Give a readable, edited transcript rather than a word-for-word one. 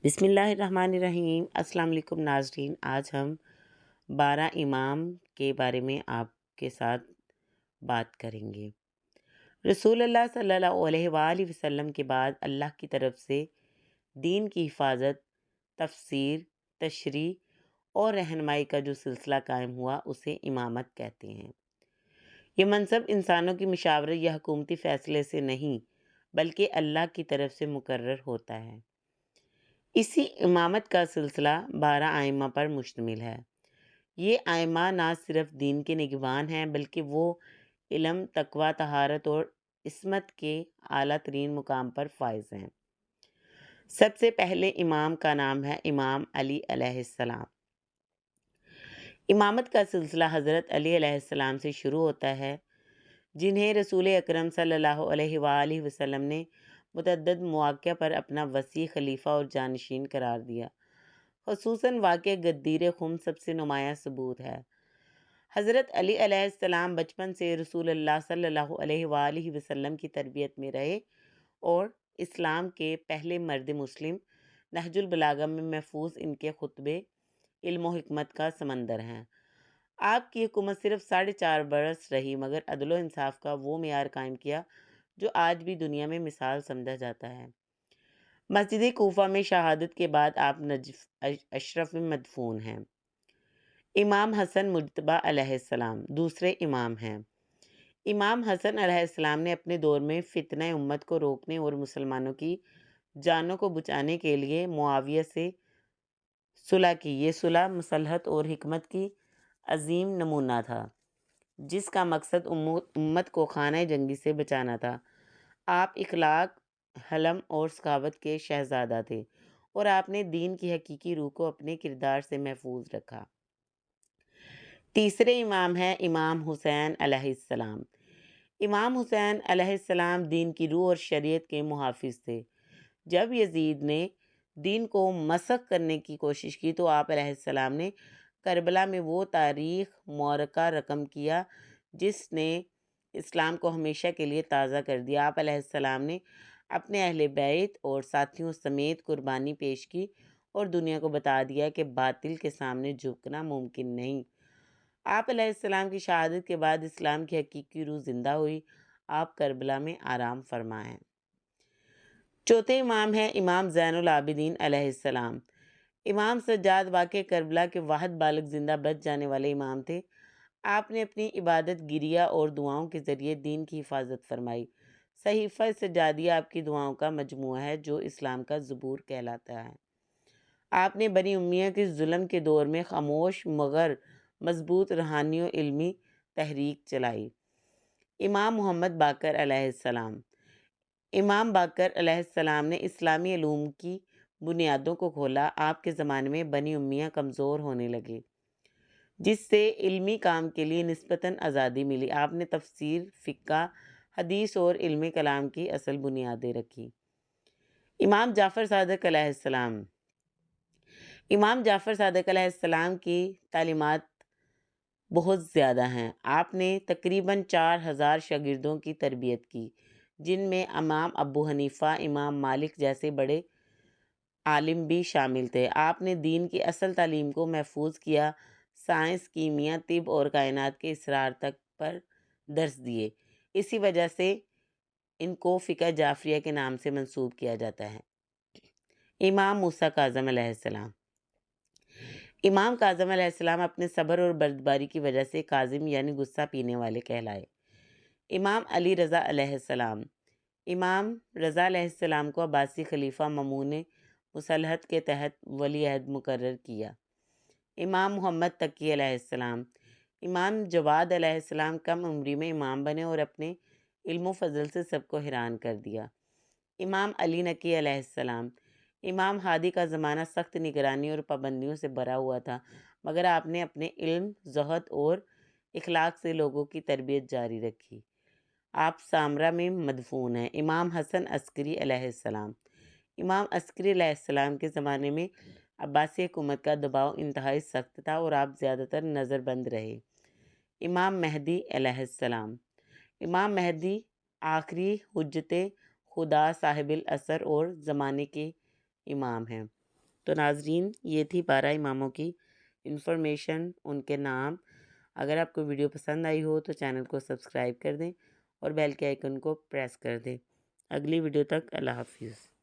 بسم اللہ الرحمن الرحیم۔ السلام علیکم ناظرین، آج ہم 12 امام کے بارے میں آپ کے ساتھ بات کریں گے۔ رسول اللہ صلی اللہ علیہ وآلہ وسلم کے بعد اللہ کی طرف سے دین کی حفاظت، تفسیر، تشریح اور رہنمائی کا جو سلسلہ قائم ہوا اسے امامت کہتے ہیں۔ یہ منصب انسانوں کی مشاورت یا حکومتی فیصلے سے نہیں بلکہ اللہ کی طرف سے مقرر ہوتا ہے۔ اسی امامت کا سلسلہ 12 ائمہ پر مشتمل ہے۔ یہ ائمہ نہ صرف دین کے نگہبان ہیں بلکہ وہ علم، تقویٰ، طہارت اور عصمت کے اعلیٰ ترین مقام پر فائز ہیں۔ سب سے پہلے امام کا نام ہے امام علی علیہ السلام۔ امامت کا سلسلہ حضرت علی علیہ السلام سے شروع ہوتا ہے، جنہیں رسول اکرم صلی اللہ علیہ وآلہ وسلم نے متعدد مواقع پر اپنا وسیع خلیفہ اور جانشین قرار دیا۔ خصوصاً واقعہ غدیر خم سب سے نمایاں ثبوت ہے۔ حضرت علی علیہ السلام بچپن سے رسول اللہ صلی اللہ علیہ وآلہ وسلم کی تربیت میں رہے اور اسلام کے پہلے مرد مسلم۔ نہج البلاغہ میں محفوظ ان کے خطبے علم و حکمت کا سمندر ہیں۔ آپ کی حکومت صرف 4.5 برس رہی مگر عدل و انصاف کا وہ معیار قائم کیا جو آج بھی دنیا میں مثال سمجھا جاتا ہے۔ مسجد کوفہ میں شہادت کے بعد آپ نجف اشرف میں مدفون ہیں۔ امام حسن مجتبیٰ علیہ السلام دوسرے امام ہیں۔ امام حسن علیہ السلام نے اپنے دور میں فتنہ امت کو روکنے اور مسلمانوں کی جانوں کو بچانے کے لیے معاویہ سے صلح کی۔ یہ صلح مصلحت اور حکمت کی عظیم نمونہ تھا، جس کا مقصد امت کو خانہ جنگی سے بچانا تھا۔ آپ اخلاق، حلم اور سخاوت کے شہزادہ تھے اور آپ نے دین کی حقیقی روح کو اپنے کردار سے محفوظ رکھا۔ تیسرے امام ہیں امام حسین علیہ السلام۔ امام حسین علیہ السلام دین کی روح اور شریعت کے محافظ تھے۔ جب یزید نے دین کو مسخ کرنے کی کوشش کی تو آپ علیہ السلام نے کربلا میں وہ تاریخ معرکہ رقم کیا جس نے اسلام کو ہمیشہ کے لیے تازہ کر دیا۔ آپ علیہ السلام نے اپنے اہل بیت اور ساتھیوں سمیت قربانی پیش کی اور دنیا کو بتا دیا کہ باطل کے سامنے جھکنا ممکن نہیں۔ آپ علیہ السلام کی شہادت کے بعد اسلام کی حقیقی روح زندہ ہوئی۔ آپ کربلا میں آرام فرما ہیں۔ چوتھے امام ہیں امام زین العابدین علیہ السلام۔ امام سجاد واقع کربلا کے واحد بالغ زندہ بچ جانے والے امام تھے۔ آپ نے اپنی عبادت گریہ اور دعاؤں کے ذریعے دین کی حفاظت فرمائی۔ صحیفہ سجادیہ آپ کی دعاؤں کا مجموعہ ہے جو اسلام کا زبور کہلاتا ہے۔ آپ نے بنی امیہ کے ظلم کے دور میں خاموش مگر مضبوط روحانی و علمی تحریک چلائی۔ امام محمد باقر علیہ السلام۔ امام باقر علیہ السلام نے اسلامی علوم کی بنیادوں کو کھولا۔ آپ کے زمانے میں بنی امیہ کمزور ہونے لگے، جس سے علمی کام کے لیے نسبتاً آزادی ملی۔ آپ نے تفسیر، فقہ، حدیث اور علم کلام کی اصل بنیادیں رکھی۔ امام جعفر صادق علیہ السلام۔ امام جعفر صادق علیہ السلام کی تعلیمات بہت زیادہ ہیں۔ آپ نے تقریباً 4000 شاگردوں کی تربیت کی، جن میں امام ابو حنیفہ، امام مالک جیسے بڑے عالم بھی شامل تھے۔ آپ نے دین کی اصل تعلیم کو محفوظ کیا، سائنس، کیمیا، طب اور کائنات کے اسرار تک پر درس دیے۔ اسی وجہ سے ان کو فقہ جعفریہ کے نام سے منسوب کیا جاتا ہے۔ امام موسیٰ کاظم علیہ السلام۔ امام کاظم علیہ السلام اپنے صبر اور بردباری کی وجہ سے کاظم یعنی غصہ پینے والے کہلائے۔ امام علی رضا علیہ السلام۔ امام رضا علیہ السلام کو عباسی خلیفہ مامون نے مصالحت کے تحت ولی عہد مقرر کیا۔ امام محمد تقی علیہ السلام۔ امام جواد علیہ السلام کم عمری میں امام بنے اور اپنے علم و فضل سے سب کو حیران کر دیا۔ امام علی نقی علیہ السلام۔ امام ہادی کا زمانہ سخت نگرانی اور پابندیوں سے بھرا ہوا تھا مگر آپ نے اپنے علم، زہد اور اخلاق سے لوگوں کی تربیت جاری رکھی۔ آپ سامرا میں مدفون ہیں۔ امام حسن عسکری علیہ السلام۔ امام عسکری علیہ السلام کے زمانے میں عباسی حکومت کا دباؤ انتہائی سخت تھا اور آپ زیادہ تر نظر بند رہے۔ امام مہدی علیہ السلام۔ امام مہدی آخری حجت خدا، صاحب العصر اور زمانے کے امام ہیں۔ تو ناظرین، یہ تھی 12 اماموں کی انفارمیشن، ان کے نام۔ اگر آپ کو ویڈیو پسند آئی ہو تو چینل کو سبسکرائب کر دیں اور بیل کے آئیکن کو پریس کر دیں۔ اگلی ویڈیو تک اللہ حافظ۔